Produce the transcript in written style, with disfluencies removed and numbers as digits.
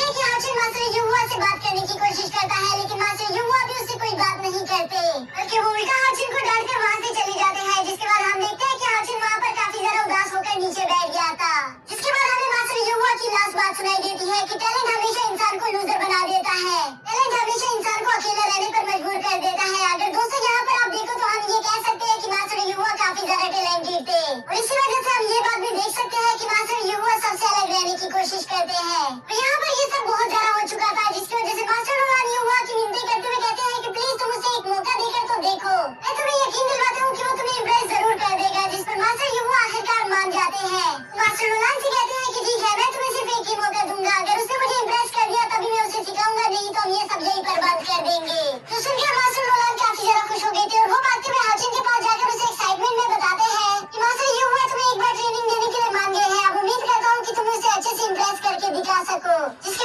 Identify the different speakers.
Speaker 1: देखते हैं कि हाशिम मास्टर युवा से बात करने की कोशिश करता है, लेकिन मास्टर युवा भी उससे कोई बात नहीं करते, बल्कि वो उल्टा हाशिम को डांटकर वहाँ से चले जाते हैं। जिसके बाद हम देखते हैं कि हाशिम वहाँ पर काफी ज्यादा उदास होकर नीचे बैठ गया था। जिसके बाद हमें मास्टर युवा की लास्ट बात सुनाई देती है कि टैलेंट हमेशा इंसान को लूजर बना देता है। टैलेंट हमेशा इंसान को अकेला रहने पर मजबूर कर देता है। अगर दोस्तों यहाँ पर आप देखो तो हम ये कह सकते हैं कि मास्टर युवा काफी ज्यादा टैलेंटेड थे, और इसी वजह से हम ये बात भी देख सकते हैं कि मास्टर युवा सबसे अलग रहने की कोशिश करते हैं। और यहाँ पर ये सब बहुत ज्यादा हो चुका था, जिसकी वजह से मास्टर रोलान युवा की विनती करते हुए कहते हैं कि प्लीज तुम उसे एक मौका देकर तो देखो, मैं तुम्हें यकीन दिलवाता हूँ कि वो तुम्हें इम्प्रेस जरूर कर देगा। जिस पर मास्टर युवा आखिरकार मान जाते हैं। मास्टर रोलान से कहते हैं कि ठीक है, मैं तुम्हें सिर्फ एक ही मौका दूंगा, अगर उसने मुझे इम्प्रेस कर दिया तभी मैं उसे सिखाऊंगा, नहीं तो हम ये सब यही पर बंद कर देंगे। तो सुनकर मास्टर रोलान काफी ज्यादा खुश हो गए थे, और वो भागते हुए हाशिम के पास जाकर उसे एक्साइटमेंट में बताते हैं कि मास्टर युवा तुम्हें एक बार ट्रेनिंग देने के लिए मान गए हैं। अब उम्मीद करता हूँ कि तुम उसे अच्छे से इम्प्रेस करके दिखा सको। जिसके